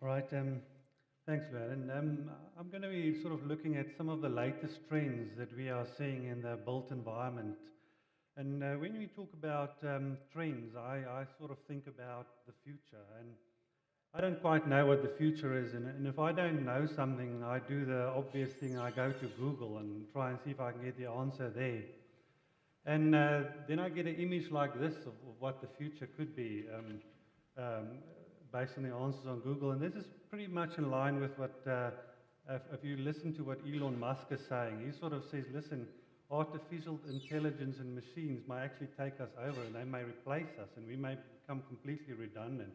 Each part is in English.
All right, thanks, Llewellyn. I'm going to be sort of looking at some of the latest trends that we are seeing in the built environment. And when we talk about trends, I sort of think about the future. And I don't quite know what the future is. And if I don't know something, I do the obvious thing. I go to Google and try and see if I can get the answer there. And then I get an image like this of what the future could be um, based on the answers on Google. And this is pretty much in line with what, if you listen to what Elon Musk is saying, he sort of says, listen, artificial intelligence and machines may actually take us over and they may replace us and we may become completely redundant.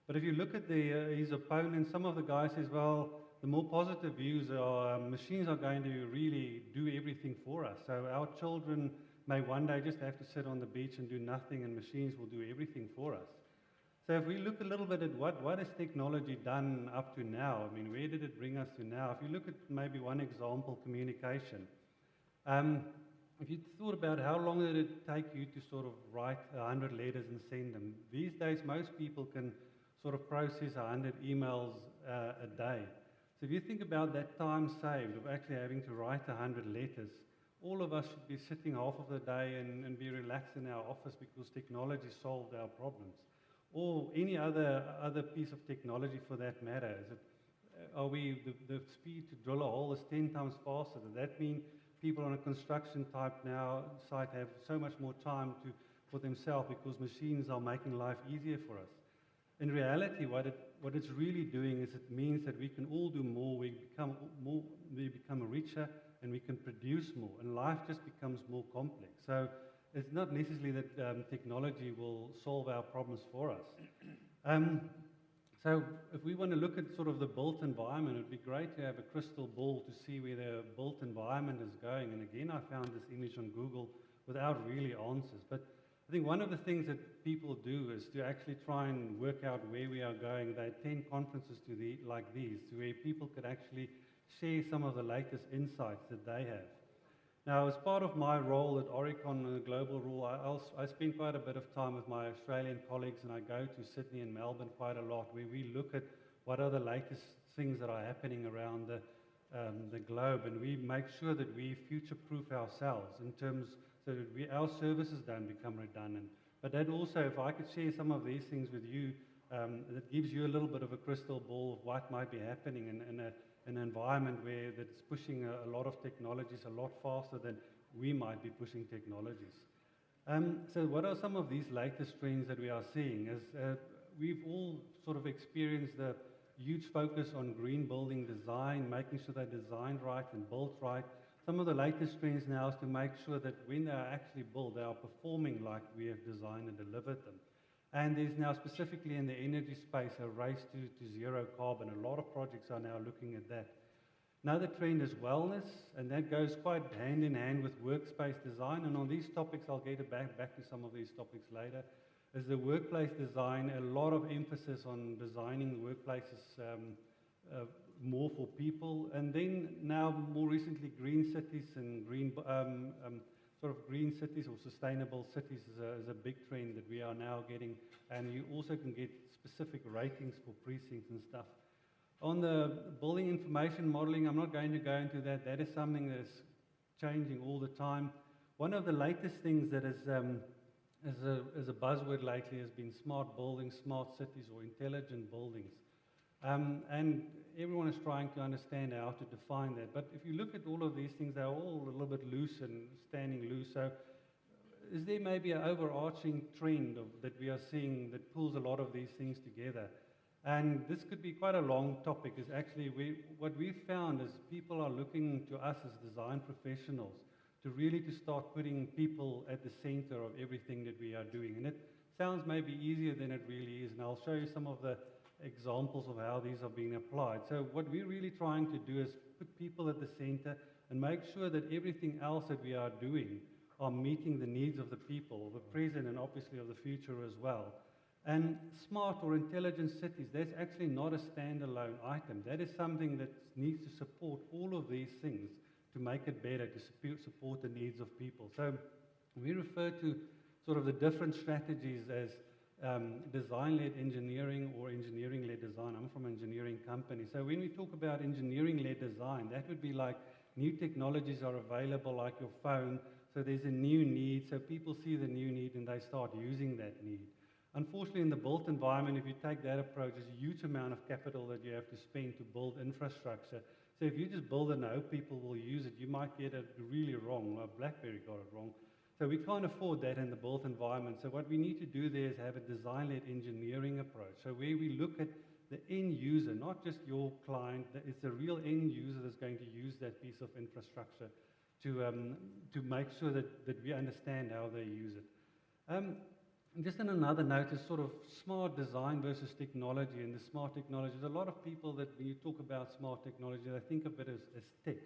But if you look at his opponents, some of the guys says, well, the more positive views are machines are going to really do everything for us. So our children may one day just have to sit on the beach and do nothing, and machines will do everything for us. So if we look a little bit at what has technology done up to now, I mean, where did it bring us to now? If you look at maybe one example, communication. If you thought about how long did it take you to sort of write 100 letters and send them, these days most people can sort of process 100 emails a day. So if you think about that time saved of actually having to write 100 letters, all of us should be sitting half of the day and be relaxed in our office because technology solved our problems. Or any other piece of technology for that matter. Is it, are we, the speed to drill a hole is 10 times faster. Does that mean people on a construction type now site have so much more time for themselves because machines are making life easier for us? In reality, what it's really doing is it means that we can all do more, we become richer, and we can produce more, and life just becomes more complex. So it's not necessarily that technology will solve our problems for us. So if we want to look at sort of the built environment, it would be great to have a crystal ball to see where the built environment is going. And again, I found this image on Google without really answers. But I think one of the things that people do is to actually try and work out where we are going. They attend conferences like these, where people could actually share some of the latest insights that they have. Now, as part of my role at Aurecon and the global role, I spend quite a bit of time with my Australian colleagues, and I go to Sydney and Melbourne quite a lot, where we look at what are the latest things that are happening around the globe, and we make sure that we future-proof ourselves in terms so that our services don't become redundant. But that also, if I could share some of these things with you, that gives you a little bit of a crystal ball of what might be happening in an environment where that's pushing a lot of technologies a lot faster than we might be pushing technologies. So what are some of these latest trends that we are seeing? As we've all sort of experienced the huge focus on green building design, making sure they're designed right and built right. Some of the latest trends now is to make sure that when they are actually built, they are performing like we have designed and delivered them. And there's now specifically in the energy space a race to zero carbon. A lot of projects are now looking at that. Another trend is wellness, and that goes quite hand in hand with workspace design. And on these topics, I'll get back to some of these topics later. As the workplace design, a lot of emphasis on designing workplaces more for people. And then now, more recently, green cities and sort of green cities or sustainable cities is a big trend that we are now getting, and you also can get specific ratings for precincts and stuff. On the building information modeling, I'm not going to go into that. That is something that is changing all the time. One of the latest things that is a buzzword lately has been smart buildings, smart cities, or intelligent buildings. And everyone is trying to understand how to define that. But if you look at all of these things, they're all a little bit loose and standing loose. So is there maybe an overarching trend that we are seeing that pulls a lot of these things together? And this could be quite a long topic. Is actually what we've found is people are looking to us as design professionals to start putting people at the center of everything that we are doing. And it sounds maybe easier than it really is. And I'll show you some of the examples of how these are being applied. So what we're really trying to do is put people at the center and make sure that everything else that we are doing are meeting the needs of the people, the present and obviously of the future as well. And smart or intelligent cities, that's actually not a standalone item. That is something that needs to support all of these things to make it better, to support the needs of people. So we refer to sort of the different strategies as design-led engineering or engineering-led design. I'm from an engineering company. So when we talk about engineering-led design, that would be like new technologies are available, like your phone. So there's a new need, so people see the new need and they start using that need. Unfortunately, in the built environment, if you take that approach, there's a huge amount of capital that you have to spend to build infrastructure. So if you just build it and hope people will use it, you might get it really wrong. BlackBerry got it wrong. So we can't afford that in the built environment. So what we need to do there is have a design-led engineering approach. So where we look at the end user, not just your client, it's the real end user that's going to use that piece of infrastructure to make sure that we understand how they use it. Just on another note is sort of smart design versus technology. And the smart technology, there's a lot of people that when you talk about smart technology, they think of it as tech.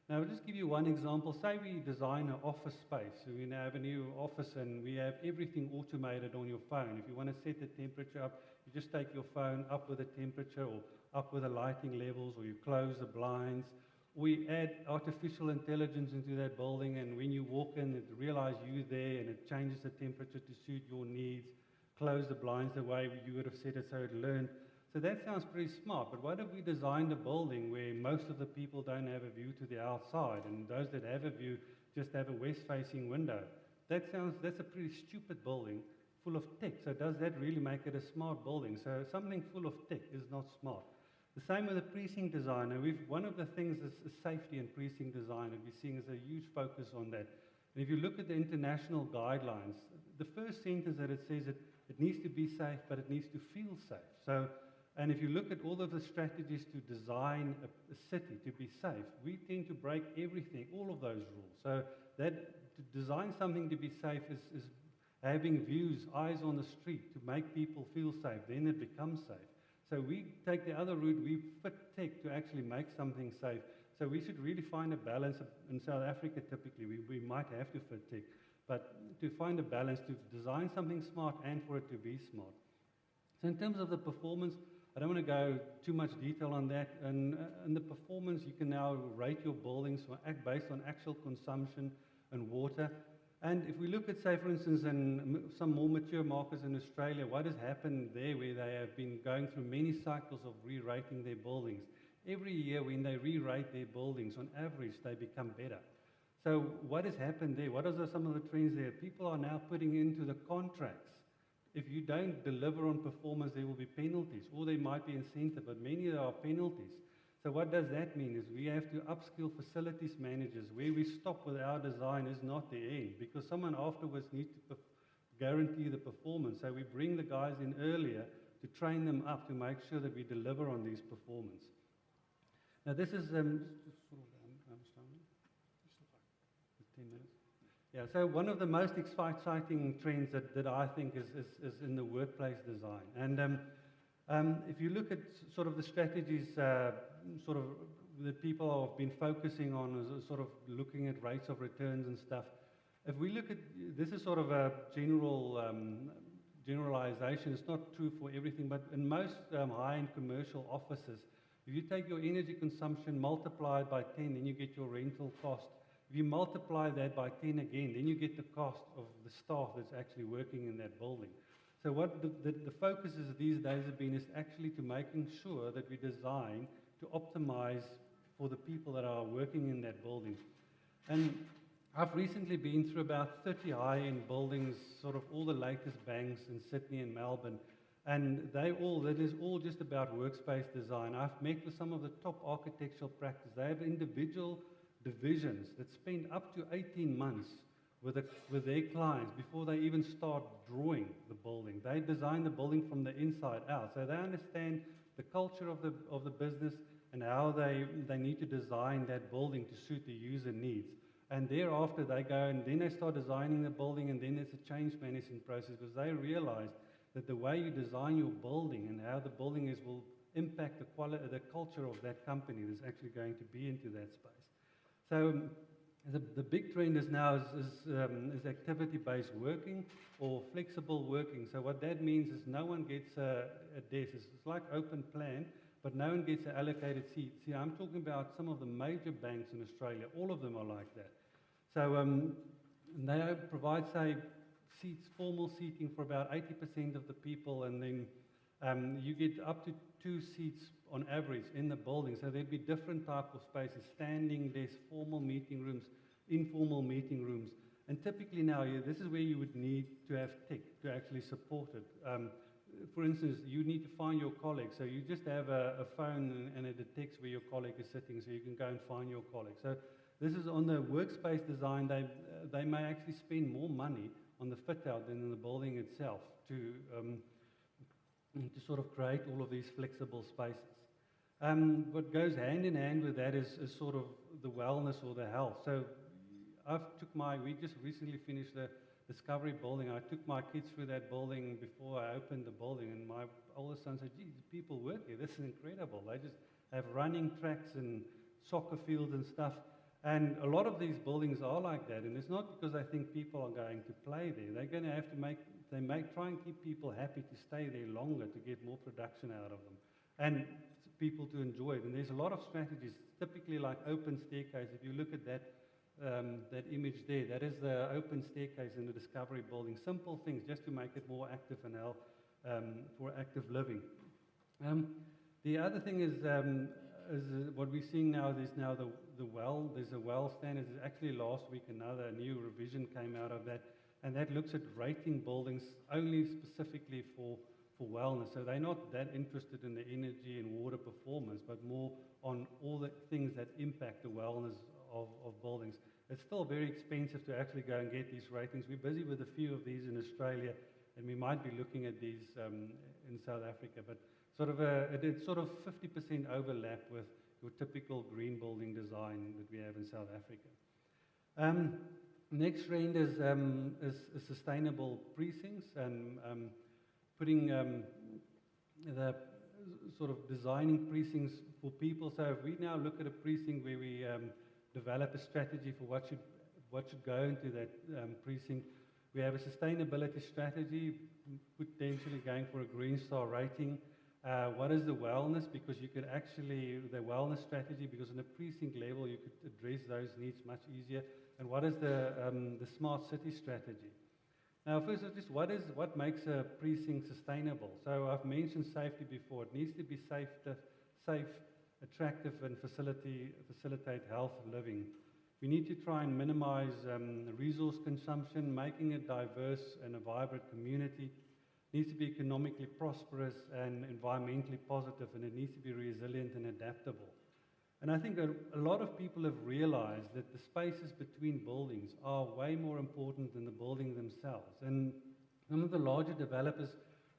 Now, I'll just give you one example. Say we design an office space. So we now have a new office and we have everything automated on your phone. If you want to set the temperature up, you just take your phone up with the temperature or up with the lighting levels, or you close the blinds. We add artificial intelligence into that building, and when you walk in, it realizes you're there and it changes the temperature to suit your needs. Close the blinds the way you would have set it so it learned. So that sounds pretty smart, but what if we designed a building where most of the people don't have a view to the outside, and those that have a view just have a west-facing window? That's a pretty stupid building full of tech. So does that really make it a smart building? So something full of tech is not smart. The same with the precinct design. Now, one of the things is safety in precinct design, and we're seeing is a huge focus on that. And if you look at the international guidelines, the first sentence that it says it needs to be safe, but it needs to feel safe. So, and if you look at all of the strategies to design a city to be safe, we tend to break everything, all of those rules. So that to design something to be safe is having views, eyes on the street to make people feel safe. Then it becomes safe. So we take the other route, we fit tech to actually make something safe. So we should really find a balance. In South Africa, typically, we might have to fit tech, but to find a balance to design something smart and for it to be smart. So in terms of the performance, I don't want to go too much detail on that. And in the performance, you can now rate your buildings based on actual consumption and water. And if we look at, say, for instance, in some more mature markets in Australia, what has happened there where they have been going through many cycles of re-rating their buildings. Every year when they re-rate their buildings, on average, they become better. So what has happened there? What are some of the trends there? People are now putting into the contracts. If you don't deliver on performance, there will be penalties, or there might be incentive, but many there are penalties. So what does that mean is we have to upskill facilities managers. Where we stop with our design is not the end, because someone afterwards needs to guarantee the performance. So we bring the guys in earlier to train them up to make sure that we deliver on these performance. Now this is just sort of 10 minutes. Yeah, so one of the most exciting trends that I think is in the workplace design. And if you look at sort of the strategies sort of that people have been focusing on, is sort of looking at rates of returns and stuff. If we look at, this is sort of a generalization, it's not true for everything, but in most high-end commercial offices, if you take your energy consumption, multiply it by 10, then you get your rental cost. If you multiply that by 10 again, then you get the cost of the staff that's actually working in that building. So what the focus is these days have been is actually to making sure that we design to optimize for the people that are working in that building. And I've recently been through about 30 high-end buildings, sort of all the latest banks in Sydney and Melbourne, and that is all just about workspace design. I've met with some of the top architectural practice. They have individual divisions that spend up to 18 months with their clients before they even start drawing the building. They design the building from the inside out. So they understand the culture of the business and how they need to design that building to suit the user needs. And thereafter they go and then they start designing the building, and then there's a change management process, because they realize that the way you design your building and how the building is will impact the culture of that company that's actually going to be into that space. So the big trend is now is activity-based working or flexible working. So what that means is no one gets a desk. It's like open plan, but no one gets an allocated seat. See, I'm talking about some of the major banks in Australia. All of them are like that. So they provide, say, seats, formal seating for about 80% of the people, and then you get up to 2 seats on average in the building. So there'd be different type of spaces, standing desks, formal meeting rooms, informal meeting rooms. And typically now, this is where you would need to have tech to actually support it. For instance, you need to find your colleague. So you just have a phone and it detects where your colleague is sitting, so you can go and find your colleague. So this is on the workspace design. They may actually spend more money on the fit out than in the building itself to sort of create all of these flexible spaces. What goes hand in hand with that is sort of the wellness or the health. So we just recently finished the Discovery building. I took my kids through that building before I opened the building, and my oldest son said, "Geez, people work here. This is incredible. They just have running tracks and soccer fields and stuff." And a lot of these buildings are like that, and it's not because they think people are going to play there. They're going to have to try and keep people happy to stay there longer to get more production out of them, and people to enjoy it. And there's a lot of strategies, typically like open staircase. If you look at that image there, that is the open staircase in the Discovery building. Simple things just to make it more active and for active living. The other thing is what we're seeing now. There's now there's a well standard. Actually last week another new revision came out of that, and that looks at rating buildings only specifically for wellness. So they're not that interested in the energy and water performance, but more on all the things that impact the wellness of buildings. It's still very expensive to actually go and get these ratings. We're busy with a few of these in Australia, and we might be looking at these in South Africa, but it's sort of 50% overlap with your typical green building design that we have in South Africa. Next trend is sustainable precincts, and putting the sort of designing precincts for people. So if we now look at a precinct where we develop a strategy for what should go into that precinct, we have a sustainability strategy, potentially going for a Green Star rating. What is the wellness? Because you could actually, the wellness strategy, because on a precinct level you could address those needs much easier. And what is the smart city strategy? Now, first, just what makes a precinct sustainable? So I've mentioned safety before. It needs to be safe, attractive, and facilitate health living. We need to try and minimize resource consumption, making it diverse and a vibrant community. It needs to be economically prosperous and environmentally positive, and it needs to be resilient and adaptable. And I think a lot of people have realized that the spaces between buildings are way more important than the building themselves. And some of the larger developers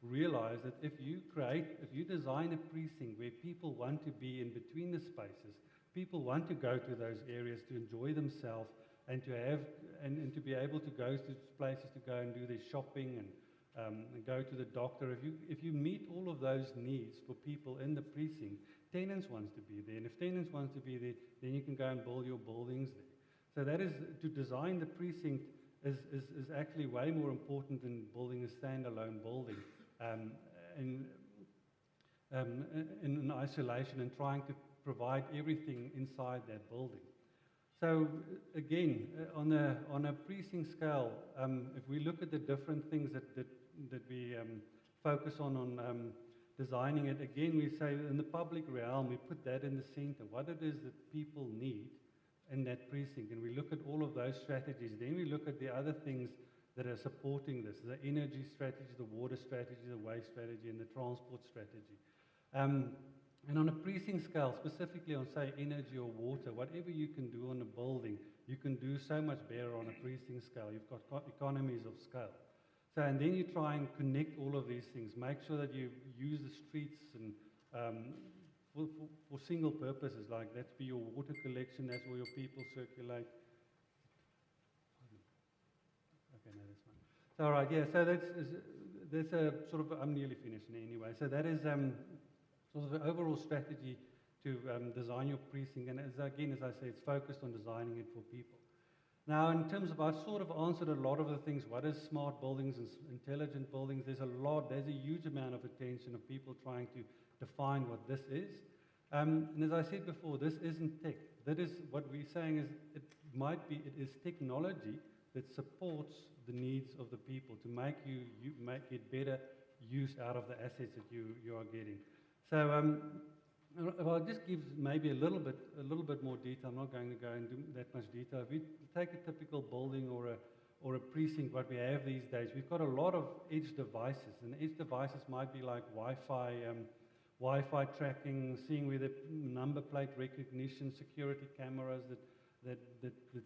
realize that if you design a precinct where people want to be in between the spaces, people want to go to those areas to enjoy themselves and to be able to go to places to go and do their shopping and go to the doctor. If you meet all of those needs for people in the precinct, tenants wants to be there, and if tenants wants to be there, then you can go and build your buildings there. So that is, to design the precinct is actually way more important than building a standalone building in isolation and trying to provide everything inside that building. So again, on a precinct scale, if we look at the different things that we focus on designing it, again we say in the public realm, we put that in the center, what it is that people need in that precinct, and we look at all of those strategies. Then we look at the other things that are supporting this, the energy strategy, the water strategy, the waste strategy, and the transport strategy. And on a precinct scale, specifically on, say, energy or water, whatever you can do on a building, you can do so much better on a precinct scale. You've got economies of scale. So, and then you try and connect all of these things. Make sure that you use the streets and for single purposes, like that's be your water collection, that's where your people circulate. Okay, no, that's fine. So, all right, yeah, so that's a sort of, I'm nearly finished anyway. So that is sort of the overall strategy to design your precinct. And as I say, it's focused on designing it for people. Now, in terms of, I've sort of answered a lot of the things. What is smart buildings and intelligent buildings? There's a huge amount of attention of people trying to define what this is. And as I said before, this isn't tech. That is what we're saying is it is technology that supports the needs of the people to make get better use out of the assets that you are getting. So I'll just give maybe a little bit more detail. I'm not going to go into that much detail. If we take a typical building or a precinct, what we have these days, we've got a lot of edge devices, and edge devices might be like Wi-Fi tracking, seeing where the number plate recognition, security cameras that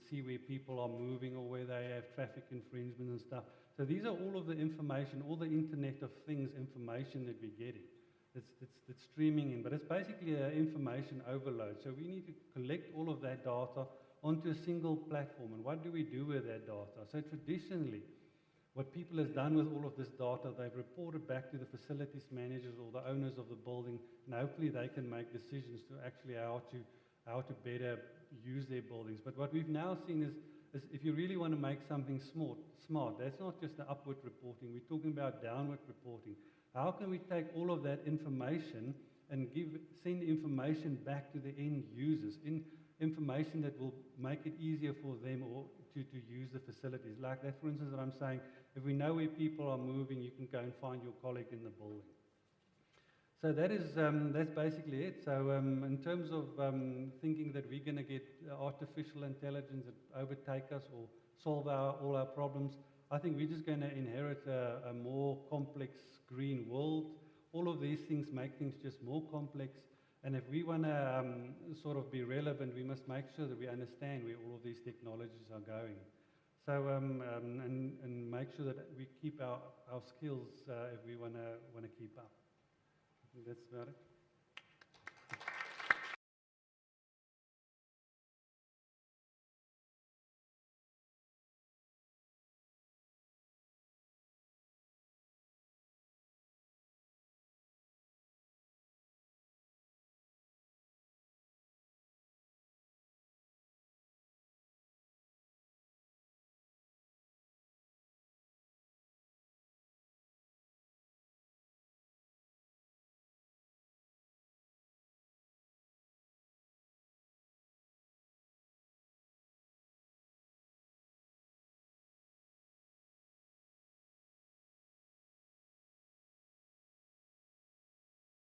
see where people are moving or where they have traffic infringement and stuff. So these are all of the information, all the Internet of Things information that we're getting. It's streaming in, but it's basically an information overload. So we need to collect all of that data onto a single platform. And what do we do with that data? So traditionally, what people have done with all of this data, they've reported back to the facilities managers or the owners of the building, and hopefully they can make decisions to actually how to better use their buildings. But what we've now seen is if you really want to make something smart, that's not just the upward reporting. We're talking about downward reporting. How can we take all of that information and send information back to the end users, information that will make it easier for them or to use the facilities? Like that, for instance, that I'm saying, if we know where people are moving, you can go and find your colleague in the building. So that's basically it. So in terms of thinking that we're going to get artificial intelligence that overtake us or solve all our problems, I think we're just going to inherit a more complex green world. All of these things make things just more complex. And if we want to sort of be relevant, we must make sure that we understand where all of these technologies are going. So and make sure that we keep our skills if we want to keep up. I think that's about it.